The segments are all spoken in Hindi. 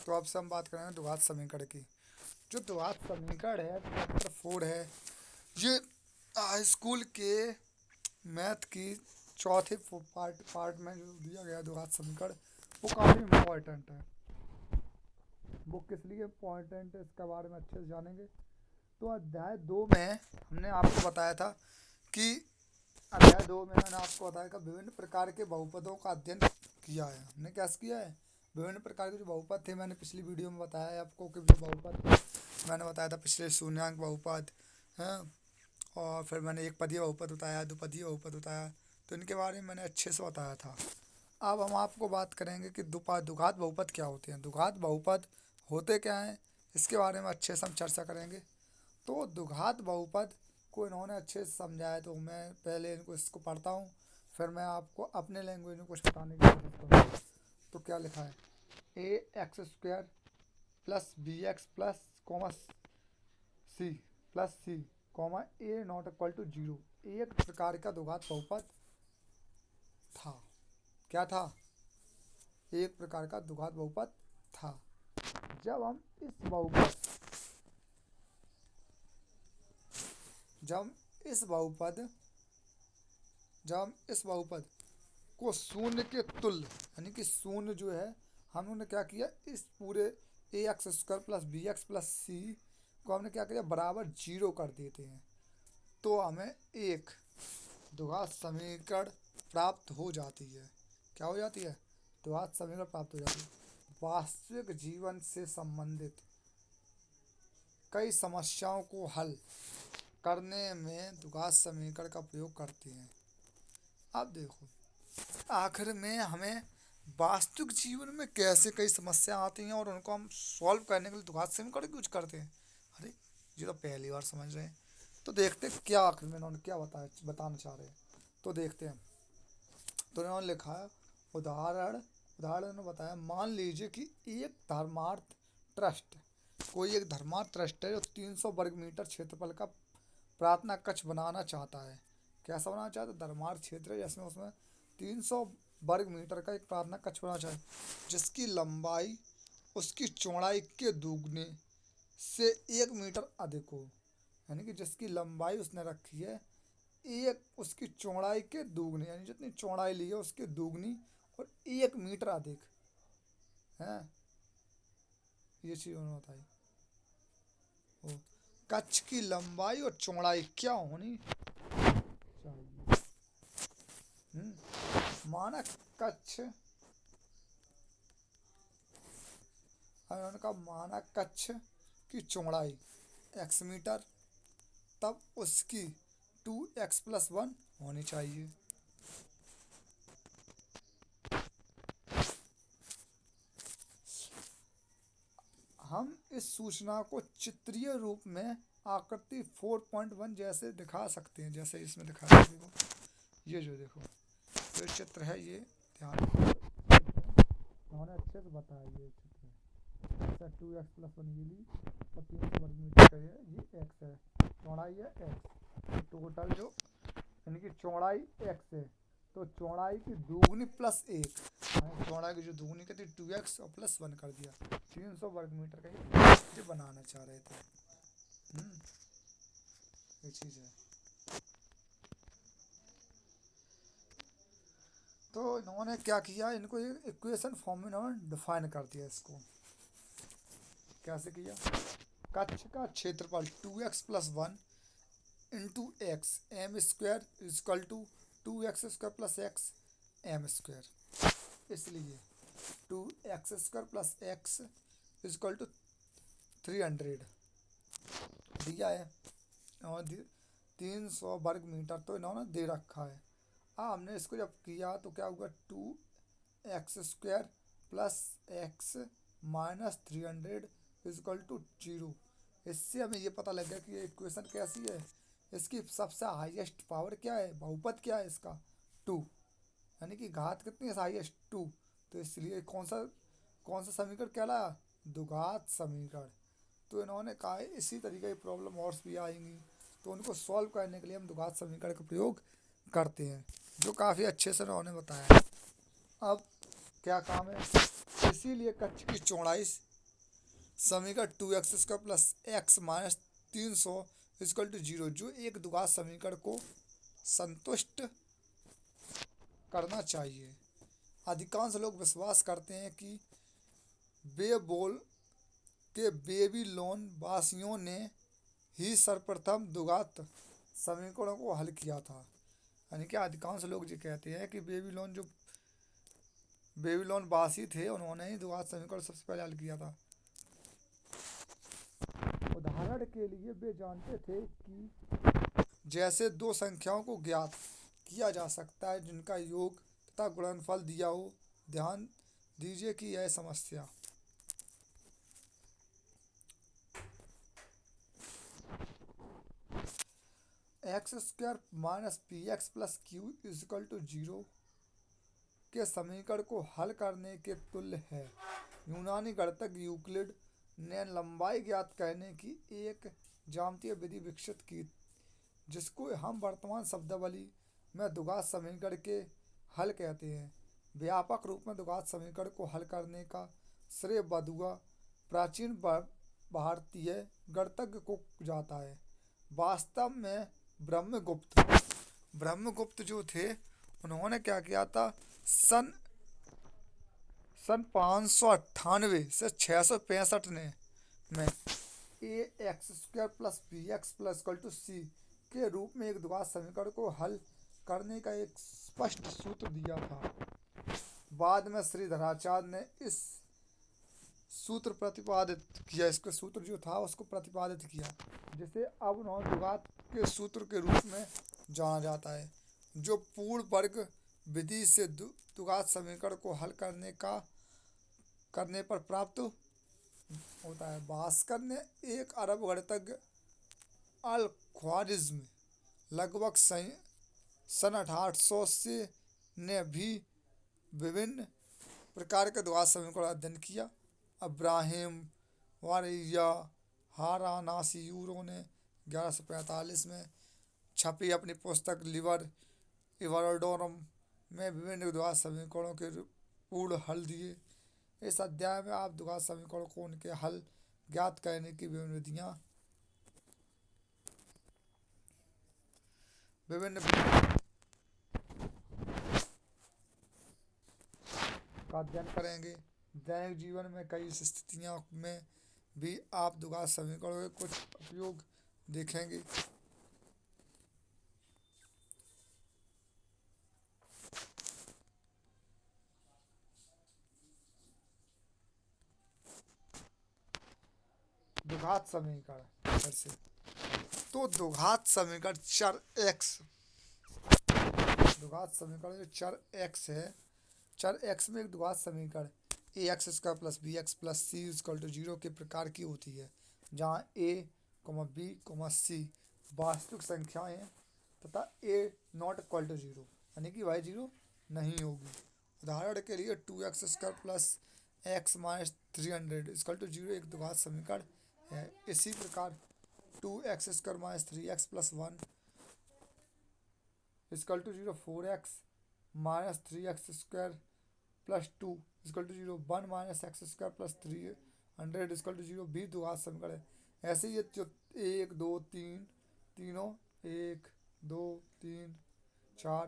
तो अब से हम बात करेंगे द्विघात समीकरण की। जो द्विघात समीकरण है चैप्टर 4 है, ये हाई स्कूल के मैथ की चौथे पार्ट में जो दिया गया द्विघात समीकरण वो काफ़ी इम्पोर्टेंट है। वो किस लिए इम्पोर्टेंट है इसके बारे में अच्छे से जानेंगे। तो अध्याय 2 में हमने आपको बताया था कि अध्याय 2 में मैंने आपको बताया कि विभिन्न प्रकार के बहुपदों का अध्ययन किया है। हमने क्या किया है, विभिन्न प्रकार के जो बहुपद थे मैंने पिछली वीडियो में बताया है आपको कि जो बहुपद थे मैंने बताया था पिछले शून्यांक बहुपद हैं, और फिर मैंने एक पदीय बहुपद बताया, द्विपदीय बहुपद बताया, तो इनके बारे में मैंने अच्छे से बताया था। अब हम आपको बात करेंगे कि द्विघात बहुपद क्या होते हैं, द्विघात बहुपद होते क्या हैं, इसके बारे में अच्छे से हम चर्चा करेंगे। तो द्विघात बहुपद को इन्होंने अच्छे से समझाया, तो मैं पहले इनको इसको पढ़ता हूँ, फिर मैं आपको अपने लैंग्वेज में कुछ बताने की कोशिश करूँगा। तो क्या लिखा है, A X square plus B X plus comma C plus C comma A not equal to 0 एक प्रकार का द्विघात बहुपद था। क्या था, एक प्रकार का द्विघात बहुपद था। जब हम इस बहुपद को शून्य के तुल्य यानी कि शून्य जो है, हमने क्या किया, इस पूरे A X square plus B X plus C को हमने क्या किया, बराबर 0 कर देते हैं, तो हमें एक द्विघात समीकरण प्राप्त हो जाती है। क्या हो जाती है, द्विघात समीकरण प्राप्त हो जाती है। वास्तविक जीवन से संबंधित कई समस्याओं को हल करने में द्विघात समीकरण का प्रयोग करते हैं। अब देखो, आखिर में हमें वास्तविक जीवन में कैसे कई समस्या आती हैं और उनको हम सॉल्व करने के लिए द्विघात समीकरण यूज करते हैं। अरे ये तो पहली बार समझ रहे हैं, तो देखते हैं क्या आखिर में इन्होंने क्या बताना चाह रहे हैं। तो देखते हैं, तो इन्होंने लिखा है उदाहरण ने बताया, मान लीजिए कि एक धर्मार्थ ट्रस्ट, कोई एक धर्मार्थ ट्रस्ट है जो 300 वर्ग मीटर क्षेत्रफल का प्रार्थना कक्ष बनाना चाहता है। कैसा बनाना चाहता है, धर्मार्थ क्षेत्र है जिसमें उसमें 300 वर्ग मीटर का एक प्रार्थना कक्ष बनाना चाहे, जिसकी लंबाई उसकी चौड़ाई के दुगने से 1 मीटर अधिक हो। यानी कि जिसकी लंबाई उसने रखी है एक उसकी चौड़ाई के दुगनी, यानी जितनी चौड़ाई ली है उसके दुगनी और 1 मीटर अधिक है, ये चीज उन्होंने बताई। कक्ष की लंबाई और चौड़ाई क्या होनी चाहिए। मानक कक्ष, उनका मानक कक्ष की चौड़ाई x मीटर, तब उसकी 2x+1 होनी चाहिए। हम इस सूचना को चित्रीय रूप में आकृति 4.1 जैसे दिखा सकते हैं, जैसे इसमें दिखाया है। देखो ये जो देखो तो चित्र है, ये ध्यान उन्होंने अच्छे से बताया। ये चित्र है 2x+1 ये ली और 300 वर्ग मीटर का ये x है, चौड़ाई है x, टोटल जो यानी कि चौड़ाई x है, तो चौड़ाई की दुगनी प्लस 1, चौड़ाई की जो दुगनी कहती 2x और +1 कर दिया, 300 वर्ग मीटर का ये बनाना चाह रहे थे। ये चीज है। तो इन्होंने क्या किया, इनको एक इक्वेशन फॉर्म में इन्होंने डिफाइन कर दिया। इसको कैसे किया, कक्ष का क्षेत्रफल 2x+1 into x m square equal to 2x² + x m square, इसलिए 2x² + x इजकल टू 300 दिया है और 300 वर्ग मीटर तो इन्होंने दे रखा है। हमने इसको जब किया तो क्या हुआ, 2x² + x - 300 इजकल टू 0। इससे हमें ये पता लग गया कि ये इक्वेशन कैसी है, इसकी सबसे हाईएस्ट पावर क्या है, बहुपद क्या है इसका 2, यानी कि घात कितनी है हाईएस्ट 2, तो इसलिए कौन सा समीकरण कहलाया, द्विघात समीकरण। तो इन्होंने कहा है इसी तरीके की प्रॉब्लम और भी आएंगी, तो उनको सॉल्व करने के लिए हम द्विघात समीकरण का प्रयोग करते हैं, जो काफ़ी अच्छे से उन्होंने बताया। अब क्या काम है, इसीलिए कक्ष की चौड़ाई समीकरण 2x² plus x minus 300 equal to 0 जो एक द्विघात समीकरण को संतुष्ट करना चाहिए। अधिकांश लोग विश्वास करते हैं कि बेबीलोन वासियों ने ही सर्वप्रथम द्विघात समीकरणों को हल किया था। यानी कि अधिकांश लोग ये कहते हैं कि बेबीलोन वासी थे, उन्होंने ही द्विघात समीकरण सबसे पहले हल किया था। उदाहरण के लिए वे जानते थे कि जैसे दो संख्याओं को ज्ञात किया जा सकता है जिनका योग तथा गुणनफल दिया हो। ध्यान दीजिए कि यह समस्या x² minus px plus q equal to 0 के समीकरण को हल करने के तुल्य है। यूनानी गणितज्ञ यूक्लिड ने लंबाई ज्ञात करने की एक ज्यामितीय विधि विकसित की जिसको हम वर्तमान शब्दावली में द्विघात समीकरण के हल कहते हैं। व्यापक रूप में द्विघात समीकरण को हल करने का श्रेय बदुआ प्राचीन भारतीय गणितज्ञ को जाता है। वास्तव में ब्रह्मगुप्त जो थे उन्होंने क्या किया था, सन 598 से 665 में ax² plus bx plus equal to c के रूप में एक द्विघात समीकरण को हल करने का एक स्पष्ट सूत्र दिया था। बाद में श्रीधराचार्य ने इस सूत्र प्रतिपादित किया, इसका सूत्र जो था उसको प्रतिपादित किया, जिसे अब द्विघात के सूत्र के रूप में जाना जाता है, जो पूर्ण वर्ग विधि से द्विघात समीकरण को हल करने पर प्राप्त होता है। भास्कर ने एक अरब गणितज्ञ अल-ख्वारिज़्मी लगभग सन 1800 से ने भी विभिन्न प्रकार के द्विघात समीकरण का अध्ययन किया। अब्राहिम वारिया हारानासीयूरो ने 1145 में छपी अपनी पुस्तक लिबर इवरोडोरम में विभिन्न द्विघात समीकरणों के पूर्ण हल दिए। इस अध्याय में आप द्विघात समीकरणों को उनके हल ज्ञात करने की विभिन्न का अध्ययन करेंगे। दैनिक जीवन में कई स्थितियों में भी आप द्विघात समीकरणों के कुछ उपयोग देखेंगे। द्विघात समीकरण कैसे, तो द्विघात समीकरण चर x है। चर x में एक द्विघात समीकरण ax² plus bx plus c equal to 0 के प्रकार की होती है, जहाँ a, b, c वास्तविक संख्याएं हैं तथा a नॉट इक्वल टू 0 यानी कि y 0 नहीं होगी। उदाहरण के लिए 2x² plus x minus 300 equal to 0 एक द्विघात समीकरण है। इसी प्रकार 2x² minus 3x plus 1 equal to 0, 4x minus 3x² plus 2 equal to 0, 1 minus x² plus 300 equal to 0 भी द्विघात समीकरण है। ऐसे ये 1 2 3 तीनों 1 2 3 4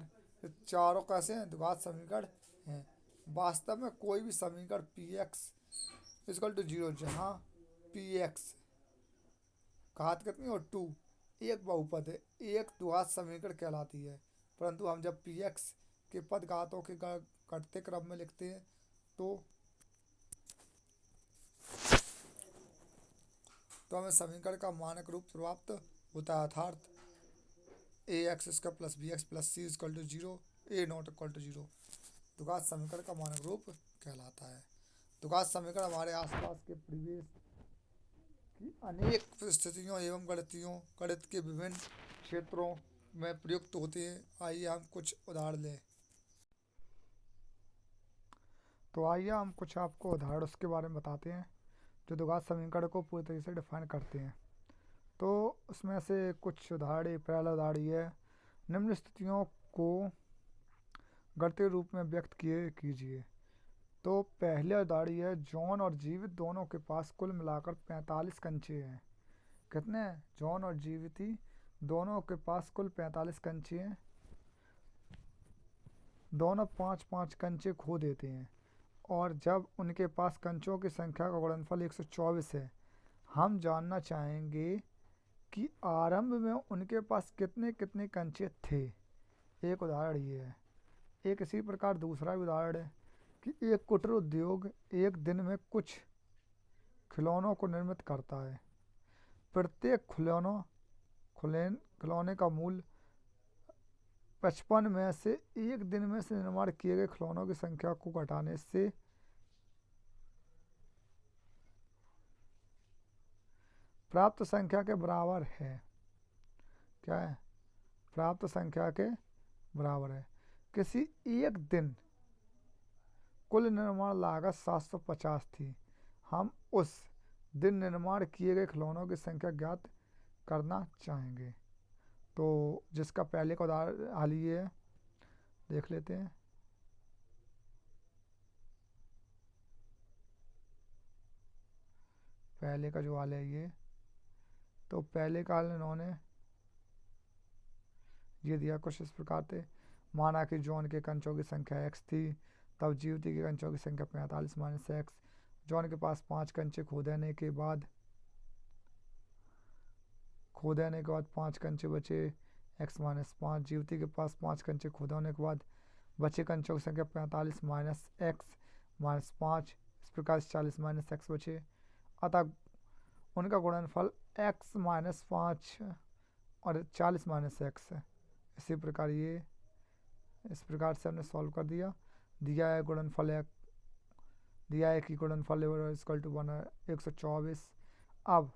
चारों कैसे हैं, द्विघात समीकरण हैं। वास्तव में कोई भी समीकरण px इक्वल टू 0 जहाँ px घात कितनी और 2 एक बहुपद है, एक द्विघात समीकरण कहलाती है। परंतु हम जब px के पद घातों के घटते क्रम में लिखते हैं तो हमें समीकरण का मानक रूप प्राप्त होता है, अर्थात ax² plus bx plus c equal to 0, a not equal to 0 द्विघात समीकरण का मानक रूप कहलाता है। द्विघात समीकरण हमारे आसपास के परिवेश की अनेक स्थितियों एवं गणित के विभिन्न क्षेत्रों में प्रयुक्त होते हैं। आइए हम कुछ उदाहरण लें। तो आइए हम कुछ आपको उदाहरण उसके बारे में बताते हैं जो द्विघात समीकरण को पूरी तरीके से डिफाइन करते हैं। तो उसमें से कुछ उदाहरण, पहला उदाहरण ये है, निम्न स्थितियों को गणितीय रूप में व्यक्त कीजिए। तो पहले उदाहरण है, जॉन और जीवित दोनों के पास कुल मिलाकर 45 कंचे हैं। कितने हैं? जॉन और जीविती दोनों के पास कुल 45 कंचे हैं। दोनों 5-5 कंचे खो देते हैं और जब उनके पास कंचों की संख्या का गुणनफल 124 है। हम जानना चाहेंगे कि आरंभ में उनके पास कितने कितने कंचे थे। एक उदाहरण ये है। एक इसी प्रकार दूसरा भी उदाहरण है कि एक कुटीर उद्योग एक दिन में कुछ खिलौनों को निर्मित करता है। प्रत्येक खिलौने का मूल्य 55 में से एक दिन में से निर्माण किए गए खिलौनों की संख्या को घटाने से प्राप्त संख्या के बराबर है। क्या है? प्राप्त संख्या के बराबर है। किसी एक दिन कुल निर्माण लागत 750 थी। हम उस दिन निर्माण किए गए खिलौनों की संख्या ज्ञात करना चाहेंगे। तो जिसका पहले का उदाहरण हाल ये है, देख लेते हैं। पहले का जो हाल है ये, तो पहले का हाल इन्होंने ये दिया कुछ इस प्रकार थे। माना कि जॉन के कंचों की संख्या x थी, तब जीवती के कंचों की संख्या 45 माइनस एक्स। जॉन के पास 5 कंचे खो देने के बाद 5 कंचे बचे, x माइनस 5। जीवती के पास 5 कंचे खो देने के बाद बचे कंचों की संख्या 45 माइनस एक्स माइनस 5। इस प्रकार 40 माइनस एक्स बचे। अतः उनका गुणनफल x माइनस 5 और 40 माइनस एक्स है। इसी प्रकार ये इस प्रकार से हमने सॉल्व कर दिया। दिया है कि गुणनफल इक्वल टू 124। अब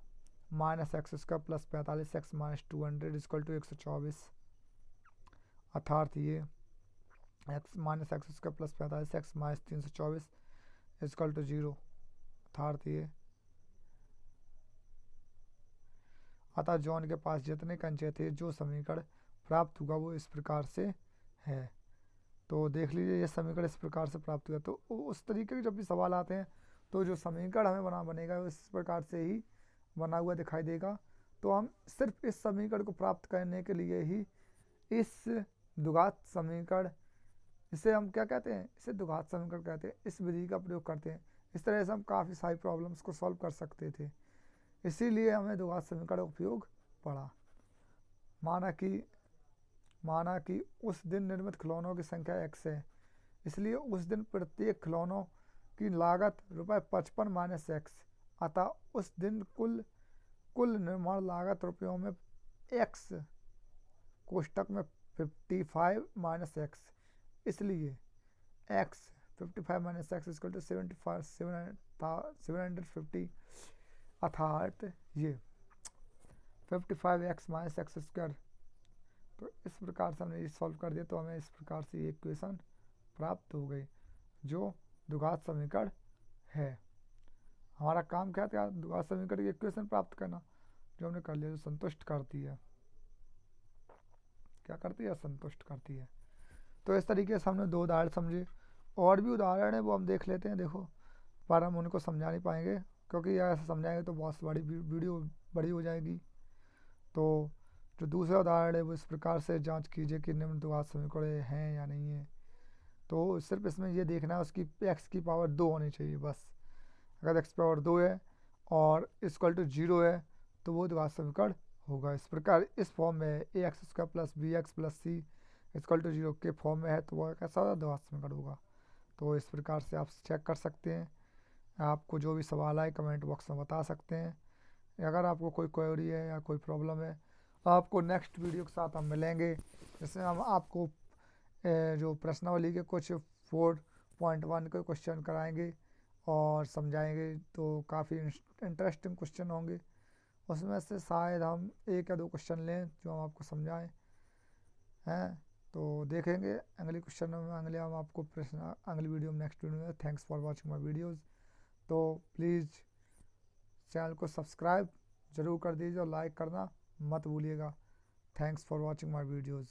minus x square plus 45 x minus 200 equal to 124। अर्थात ये x minus x square plus 45 x minus 324 equal to 0। अर्थात ये अतः जॉन के पास जितने कंचे थे, जो समीकरण प्राप्त होगा वो इस प्रकार से है। तो देख लीजिए, ये समीकरण इस प्रकार से प्राप्त हुआ। तो उस तरीके के जब भी सवाल आते हैं तो जो समीकरण हमें बनेगा इस प्रकार से ही बना हुआ दिखाई देगा। तो हम सिर्फ इस समीकरण को प्राप्त करने के लिए ही इस द्विघात समीकरण, इसे हम क्या कहते हैं? इसे द्विघात समीकरण कहते हैं। इस विधि का प्रयोग करते हैं। इस तरह से हम काफ़ी सारी प्रॉब्लम्स को सॉल्व कर सकते थे। इसीलिए हमें द्विघात समीकरण का उपयोग पड़ा। माना कि उस दिन निर्मित खिलौनों की संख्या x है, इसलिए उस दिन प्रत्येक खिलौनों की लागत ₹55 माइनस एक्स। अतः उस दिन कुल निर्माण लागत रुपयों में x कोष्टक में 55 माइनस एक्स। इसलिए x 55 minus x equal to 750। अर्थात ये 55x माइनस एक्स स्क्वायर। तो इस प्रकार से हमने ये सॉल्व कर दिया। तो हमें इस प्रकार से ये इक्वेशन प्राप्त हो गई, जो द्विघात समीकरण है। हमारा काम क्या था? द्विघात समीकरण की इक्वेशन प्राप्त करना, जो हमने कर लिया, जो संतुष्ट करती है। क्या करती है? संतुष्ट करती है। तो इस तरीके से हमने 2 उदाहरण समझे। और भी उदाहरण है, वो हम देख लेते हैं। देखो, पर हम उनको समझा नहीं पाएंगे, क्योंकि ऐसा समझाएंगे तो बहुत बड़ी वीडियो बड़ी हो जाएगी। तो जो दूसरा उदाहरण है वो इस प्रकार से जांच कीजिए कि निम्न द्विघात समीकरण हैं या नहीं है। तो सिर्फ इसमें ये देखना है उसकी x की पावर 2 होनी चाहिए बस। अगर x पावर 2 है और इक्वल टू 0 है तो वो द्विघात समीकरण होगा। इस प्रकार इस फॉर्म में A X square plus B X plus C equal to 0 के फॉर्म में है, तो वह कैसा द्विघात समीकरण होगा। तो इस प्रकार से आप चेक कर सकते हैं। आपको जो भी सवाल आए कमेंट बॉक्स में बता सकते हैं। अगर आपको कोई क्वेरी है या कोई प्रॉब्लम है, आपको नेक्स्ट वीडियो के साथ हम मिलेंगे, जिसमें हम आपको जो प्रश्नावली के कुछ 4.1 के क्वेश्चन कराएंगे और समझाएंगे। तो काफ़ी इंटरेस्टिंग क्वेश्चन होंगे। उसमें से शायद हम 1 या 2 क्वेश्चन लें जो हम आपको समझाएं हैं। तो देखेंगे अगले क्वेश्चन में, अगले हम आपको प्रश्न अगली वीडियो में, नेक्स्ट वीडियो में। Thanks for watching my videos. तो प्लीज़ चैनल को सब्सक्राइब ज़रूर कर दीजिए और लाइक करना मत भूलिएगा। Thanks for watching my videos.